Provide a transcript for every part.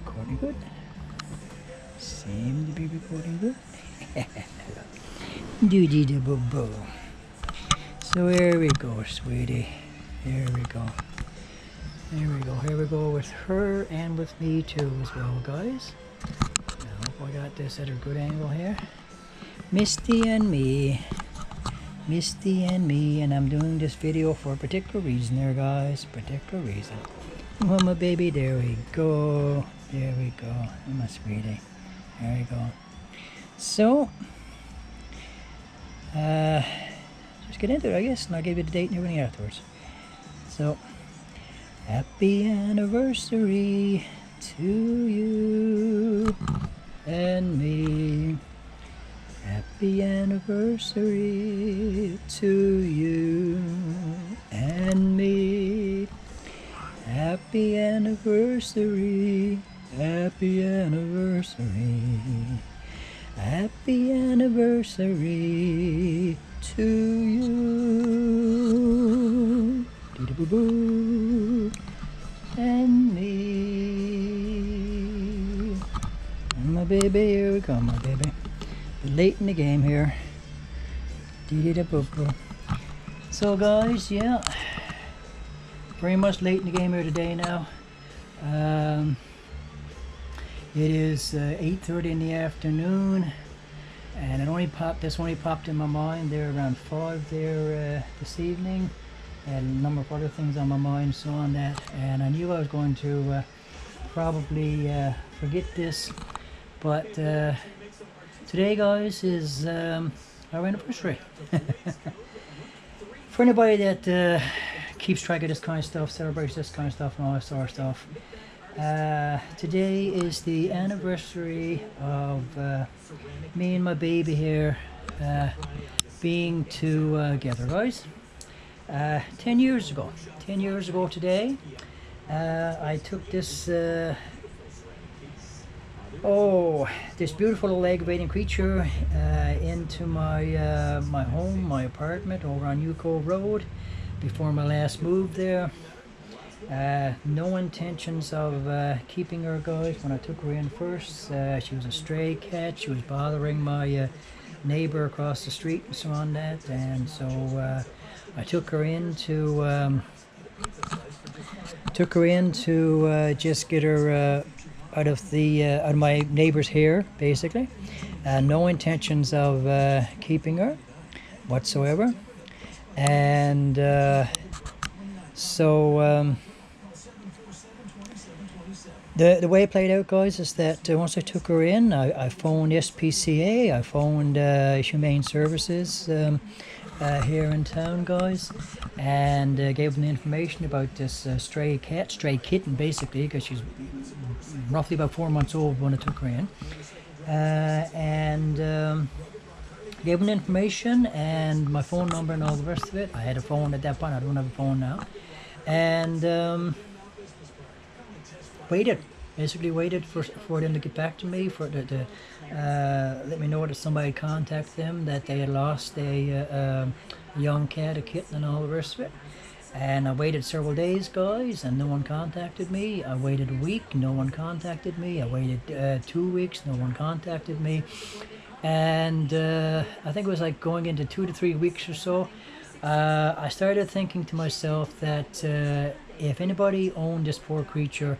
Recording good. Seem to be recording good. Doody da boo boo. So here we go, sweetie. Here we go. There we go. Here we go with her and with me too as well, guys. I hope I got this at a good angle here. Misty and me. Misty and me, and I'm doing this video for a particular reason there, guys. Particular reason. Oh, my baby, there we go. There we go. Oh, my sweetie. There we go. So, just get into it, I guess, and I'll give you the date and everything afterwards. So, happy anniversary to you and me. Happy anniversary to you and me. Happy anniversary. Happy anniversary. Happy anniversary to you. Dee-da-boo-boo. And me. And my baby, here we come, my baby. Late in the game here. Dee-dee-da-boo-boo. So guys, yeah. Very much late in the game here today now. It is 8:30 in the afternoon, and this only popped in my mind there around 5 there this evening, and a number of other things on my mind, so on that, and I knew I was going to probably forget this, but today, guys, is our anniversary. For anybody that keeps track of this kind of stuff, celebrates this kind of stuff and all that sort of stuff, today is the anniversary of me and my baby here being together, guys. 10 years ago today, I took this this beautiful little aggravating creature into my my home, my apartment over on Yuko Road before my last move there. No intentions of keeping her, guys. When I took her in first, she was a stray cat. She was bothering my neighbor across the street and so on that, and so I took her in to just get her out of my neighbor's hair, basically. No intentions of keeping her whatsoever, and the way it played out, guys, is that once I took her in, I phoned SPCA, I phoned Humane Services here in town, guys, and gave them the information about this stray kitten, basically, because she's roughly about 4 months old when I took her in, and gave them the information and my phone number and all the rest of it. I had a phone at that point, I don't have a phone now, and basically waited for them to get back to me, for to let me know that somebody had contacted them, that they had lost a young cat, a kitten, and all the rest of it. And I waited several days, guys, and no one contacted me. I waited a week, no one contacted me. I waited 2 weeks, no one contacted me. And I think it was like going into 2 to 3 weeks or so, I started thinking to myself that if anybody owned this poor creature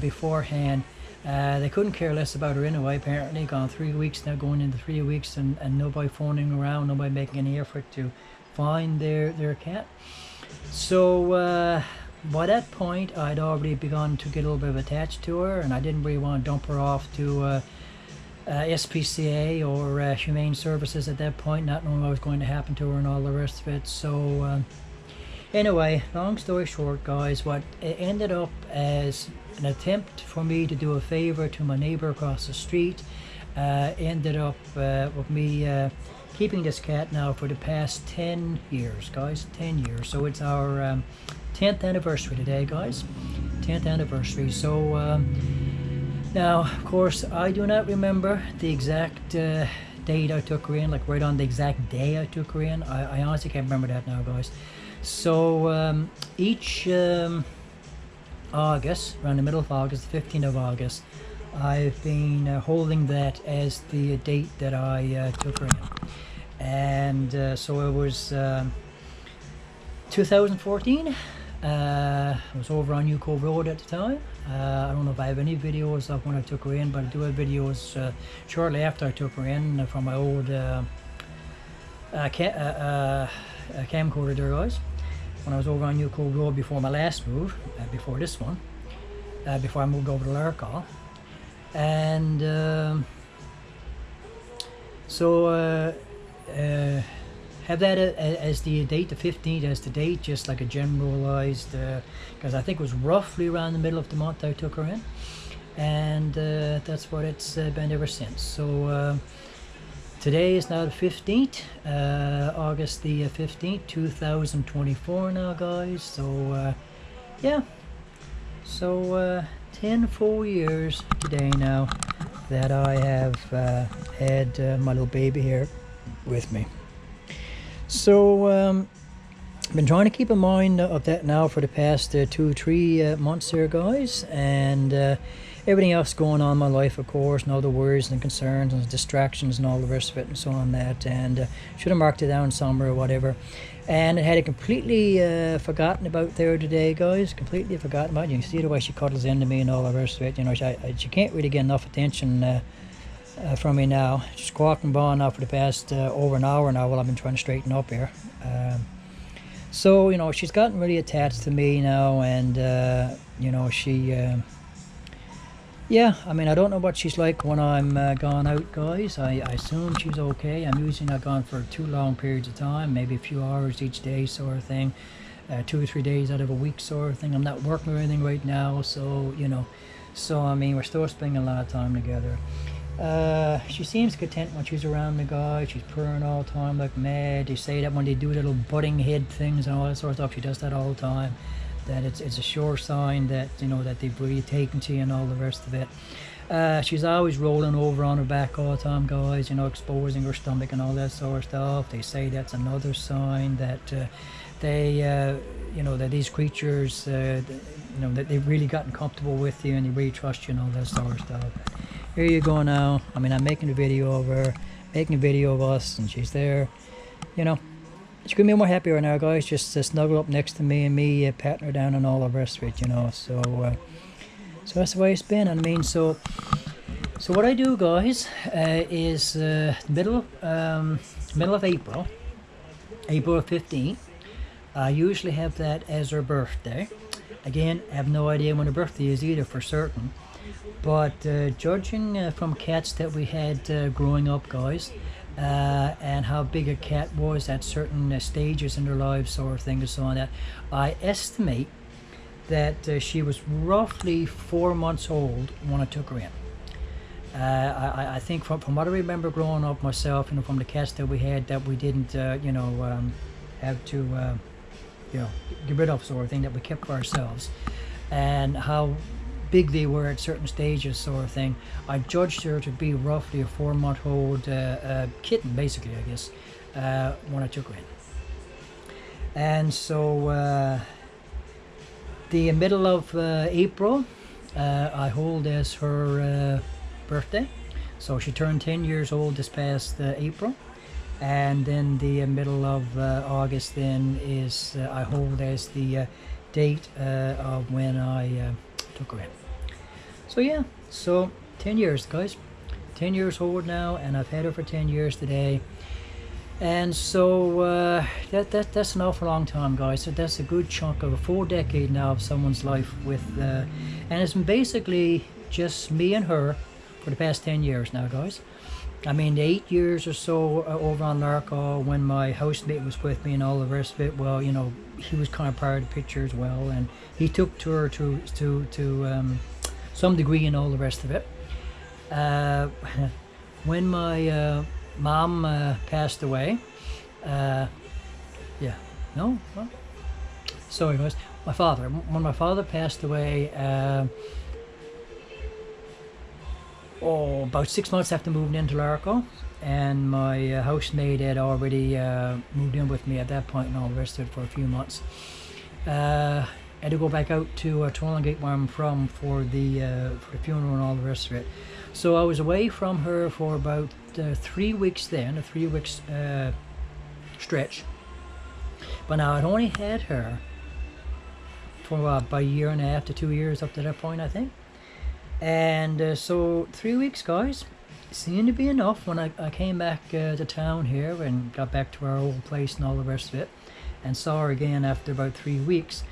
beforehand, they couldn't care less about her anyway. Apparently, gone 3 weeks now, going into 3 weeks, and nobody phoning around, nobody making any effort to find their cat. So by that point, I'd already begun to get a little bit attached to her, and I didn't really want to dump her off to SPCA or Humane Services at that point, not knowing what was going to happen to her and all the rest of it. So anyway, long story short, guys, what it ended up as an attempt for me to do a favor to my neighbor across the street ended up with me keeping this cat now for the past 10 years, guys. 10 years. So it's our 10th anniversary today, guys. 10th anniversary. So now, of course, I do not remember the exact date I took her in, like right on the exact day I took her in. I honestly can't remember that now, guys. So each August, around the middle of August, the 15th of August, I've been holding that as the date that I took her in. And so it was 2014. I was over on New Cove Road at the time. I don't know if I have any videos of when I took her in, but I do have videos shortly after I took her in from my old camcorder there, guys. When I was over on New Cove Road before my last move, before this one, before I moved over to Larkall. And so have that as the date, the 15th as the date, just like a generalized, because I think it was roughly around the middle of the month I took her in, and that's what it's been ever since. So today is now the 15th, August the 15th, 2024 now, guys. So yeah, so 10 full years today now that I have had my little baby here with me. So I've been trying to keep in mind of that now for the past 2-3 months here, guys, and everything else going on in my life, of course, and all the worries and concerns and distractions and all the rest of it and so on that, and should have marked it down somewhere or whatever, and I had it completely forgotten about there today, guys, completely forgotten about. You can see the way she cuddles into me and all the rest of it. You know, she can't really get enough attention from me now. She's squawking by now for the past over an hour now while I've been trying to straighten up here. So, you know, she's gotten really attached to me now, and you know, she yeah, I mean, I don't know what she's like when I'm gone out, guys. I assume she's okay. I'm usually not gone for too long periods of time, maybe a few hours each day sort of thing, 2 or 3 days out of a week sort of thing. I'm not working or anything right now, so, you know, so I mean, we're still spending a lot of time together. She seems content when she's around me, guys. She's purring all the time like mad. They say that when they do little butting head things and all that sort of stuff, she does that all the time, that it's a sure sign that, you know, that they've really taken to you and all the rest of it. She's always rolling over on her back all the time, guys, you know, exposing her stomach and all that sort of stuff. They say that's another sign that they you know, that these creatures you know, that they've really gotten comfortable with you and they really trust you and all that sort of stuff. Here you go now. I mean, I'm making a video of her, making a video of us, and she's there. You know, she couldn't be more happier now, guys. Just snuggle up next to me and me patting her down and all the rest of it, you know. So, so that's the way it's been. I mean, so what I do, guys, is middle of April, April 15th. I usually have that as her birthday. Again, I have no idea when her birthday is either for certain. But judging from cats that we had growing up, guys, and how big a cat was at certain stages in their lives, sort of thing, and so on, that I estimate that she was roughly 4 months old when I took her in. I think from what I remember growing up myself, you know, from the cats that we had that we didn't, you know, have to, you know, get rid of, sort of thing, that we kept for ourselves, and how big they were at certain stages, sort of thing. I judged her to be roughly a 4-month-old kitten, basically, I guess, when I took her in. And so the middle of April, I hold as her birthday. So she turned 10 years old this past April. And then the middle of August then is I hold as the date of when I took her in. So yeah, so 10 years, guys, 10 years old now, and I've had her for 10 years today. And so that's an awful long time, guys. So that's a good chunk of a full decade now of someone's life with and it's been basically just me and her for the past 10 years now, guys. I mean, the 8 years or so over on Larkall when my housemate was with me and all the rest of it, well, you know, he was kind of part of the picture as well, and he took to her to some degree and all the rest of it. When my mom passed away, yeah, no, well, sorry guys, my father, when my father passed away, about 6 months after moving into Larkall, and my housemaid had already moved in with me at that point and all the rest of it for a few months. I had to go back out to Torringate where I'm from for the funeral and all the rest of it. So I was away from her for about 3 weeks then, a 3 weeks stretch. But now I'd only had her for about a year and a half to 2 years up to that point, I think. And so 3 weeks, guys, seemed to be enough when I came back to town here and got back to our old place and all the rest of it, and saw her again after about 3 weeks.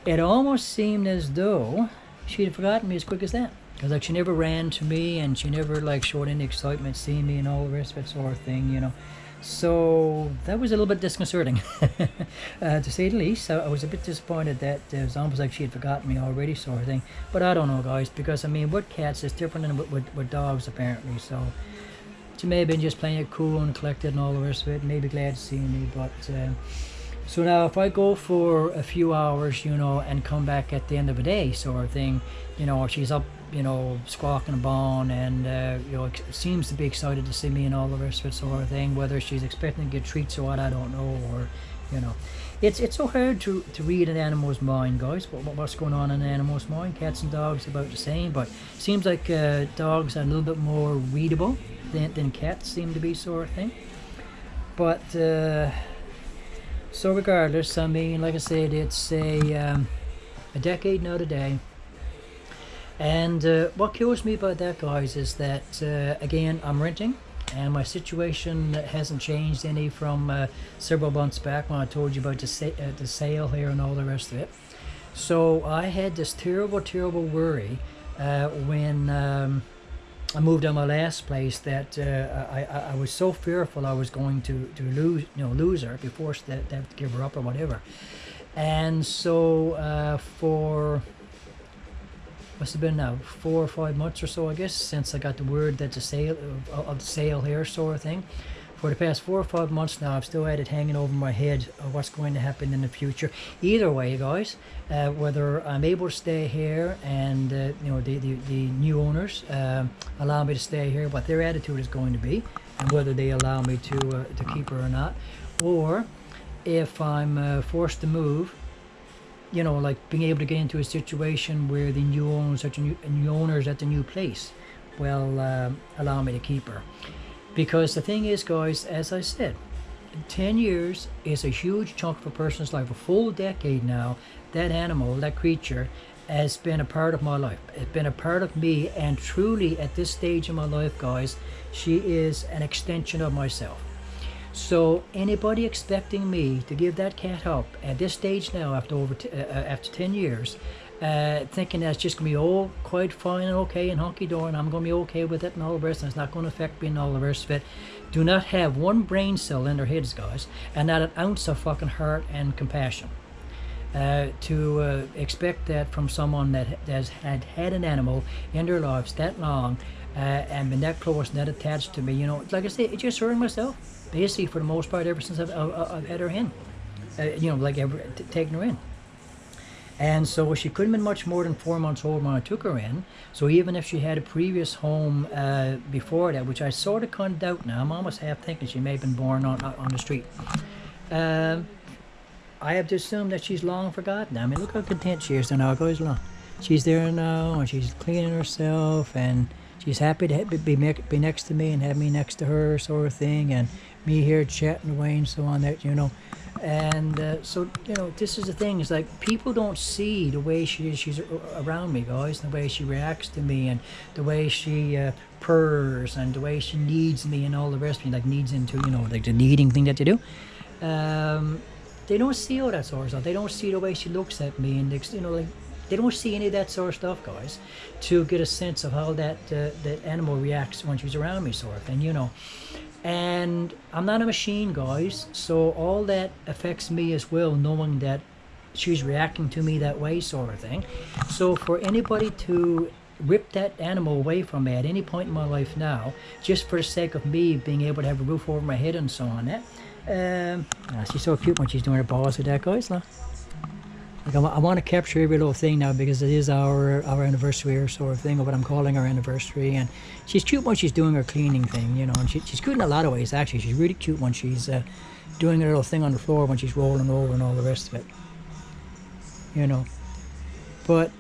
It almost seemed as though she'd have forgotten me as quick as that. Because like she never ran to me, and she never like showed any excitement seeing me and all the rest of it, sort of thing, you know. So that was a little bit disconcerting, to say the least. I was a bit disappointed that it was almost like she had forgotten me already, sort of thing. But I don't know, guys, because I mean, with cats it's different than with dogs apparently. So she may have been just playing it cool and collected and all the rest of it. Maybe glad to see me, but. So now if I go for a few hours, you know, and come back at the end of the day, sort of thing, you know, she's up, you know, squawking a bone, and you know, seems to be excited to see me and all the rest of it, sort of thing. Whether she's expecting to get treats or what, I don't know, or you know, it's so hard to read an animal's mind, guys. What's going on in an animal's mind? Cats and dogs about the same, but seems like dogs are a little bit more readable than cats seem to be, sort of thing. But so regardless, I mean, like I said, it's a decade now today. And what kills me about that, guys, is that, again, I'm renting, and my situation hasn't changed any from several months back when I told you about the sale here and all the rest of it. So I had this terrible, terrible worry when I moved on my last place that I was so fearful I was going to lose her, be forced to have to give her up or whatever. And so for must have been now 4 or 5 months or so, I guess, since I got the word that the sale here, sort of thing. For the past 4 or 5 months now, I've still had it hanging over my head of what's going to happen in the future. Either way, guys, whether I'm able to stay here and you know, the new owners allow me to stay here, what their attitude is going to be, and whether they allow me to keep her or not, or if I'm forced to move, you know, like being able to get into a situation where the new owners at the new place will allow me to keep her. Because the thing is, guys, as I said, 10 years is a huge chunk of a person's life. A full decade now, that animal, that creature, has been a part of my life. It's been a part of me, and truly at this stage in my life, guys, she is an extension of myself. So anybody expecting me to give that cat up at this stage now, after 10 years, thinking that's just going to be all quite fine and okay and hunky-dory, and I'm going to be okay with it and all the rest, and it's not going to affect me and all the rest of it, do not have one brain cell in their heads, guys, and not an ounce of fucking heart and compassion. To expect that from someone that has had an animal in their lives that long, and been that close and that attached to me, you know, like I say, it just hurt myself, basically, for the most part, ever since I've had her in, you know, like taken her in. And so she couldn't have been much more than 4 months old when I took her in. So even if she had a previous home before that, which I sort of kind of doubt now, I'm almost half thinking she may have been born on the street. I have to assume that she's long forgotten. I mean, look how content she is now, guys. Look. She's there now, and she's cleaning herself, and she's happy to be next to me and have me next to her, sort of thing, and me here chatting away and so on, that, you know. And so, you know, this is the thing, is like, people don't see the way she's around me, guys, and the way she reacts to me, and the way she purrs, and the way she needs me and all the rest of me, like needs into, you know, like the needing thing that you do. They don't see all that sort of stuff. They don't see the way she looks at me, and, you know, like, they don't see any of that sort of stuff, guys, to get a sense of how that animal reacts when she's around me, sort of thing, you know. And I'm not a machine, guys, so all that affects me as well, knowing that she's reacting to me that way, sort of thing. So for anybody to rip that animal away from me at any point in my life now, just for the sake of me being able to have a roof over my head and so on, she's so cute when she's doing her paws with that, guys. Like, I want to capture every little thing now, because it is our anniversary, or sort of thing, or what I'm calling our anniversary. And she's cute when she's doing her cleaning thing, you know, and she's cute in a lot of ways, actually. She's really cute when she's doing her little thing on the floor when she's rolling over and all the rest of it. you know. But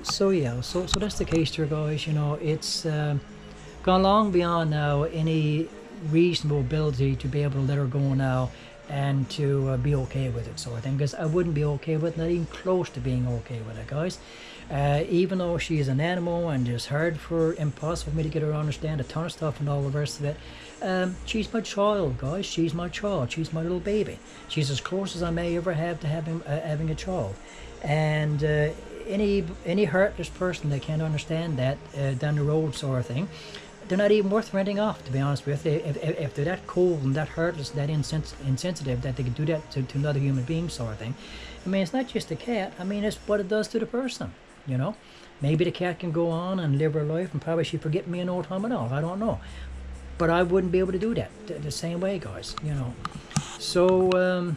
so yeah, so that's the case there, guys. You know, it's gone long beyond now any reasonable ability to be able to let her go now and to be okay with it, sort of thing. Because I wouldn't be okay with it, not even close to being okay with it, guys. Even though she is an animal and it's hard for impossible for me to get her to understand a ton of stuff and all the rest of it, she's my child, guys. She's my child. She's my little baby. She's as close as I may ever have to having a child. And any heartless person that can't understand that down the road, sort of thing, they're not even worth renting off, to be honest with you. If they're that cold and that heartless, that insensitive that they could do that to another human being, sort of thing. I mean, it's not just the cat. I mean, it's what it does to the person, you know. Maybe the cat can go on and live her life and probably she'd forget me in no time at all. I don't know. But I wouldn't be able to do that the same way, guys, you know. So,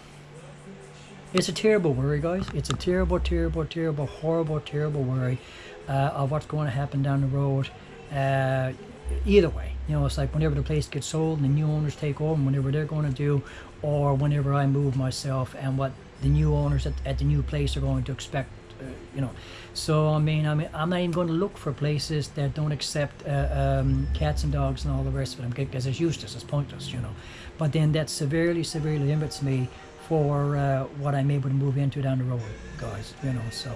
it's a terrible worry, guys. It's a terrible, terrible, terrible, horrible, terrible worry of what's going to happen down the road. Either way, you know, it's like whenever the place gets sold and the new owners take over, and whenever they're going to do, or whenever I move myself, and what the new owners at the new place are going to expect, you know. So I mean, I'm not even going to look for places that don't accept cats and dogs and all the rest of them, because it's useless, it's pointless, you know. But then that severely, severely limits me for what I'm able to move into down the road, guys, you know. So,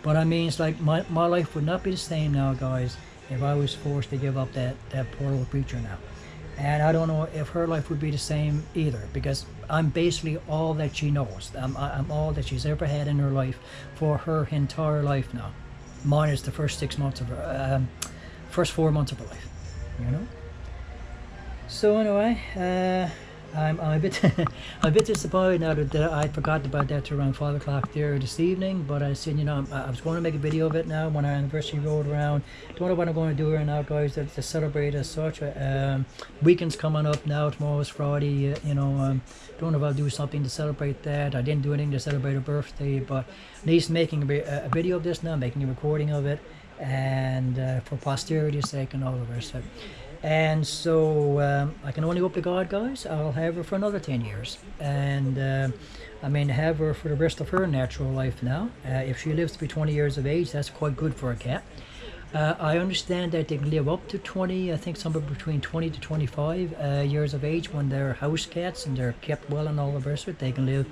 but I mean, it's like my life would not be the same now, guys, if I was forced to give up that poor little creature now. And I don't know if her life would be the same either, because I'm basically all that she knows. I'm all that she's ever had in her life for her entire life now, minus the first 6 months of her, first 4 months of her life, you know. So anyway, I'm a bit a bit disappointed now that I forgot about that to around 5 o'clock there this evening. But I said, you know, I was going to make a video of it now when our anniversary rolled around. Don't know what I'm going to do right now, guys, to celebrate as such. Weekend's coming up now. Tomorrow's Friday. You know, don't know if I'll do something to celebrate that. I didn't do anything to celebrate her birthday, but at least making a video of this now, making a recording of it, and for posterity's sake and all the rest of it. And so I can only hope to God, guys, I'll have her for another 10 years. And I mean, have her for the rest of her natural life now. If she lives to be 20 years of age, that's quite good for a cat. I understand that they can live up to 20, I think somewhere between 20 to 25 years of age when they're house cats and they're kept well and all the rest of it. They can live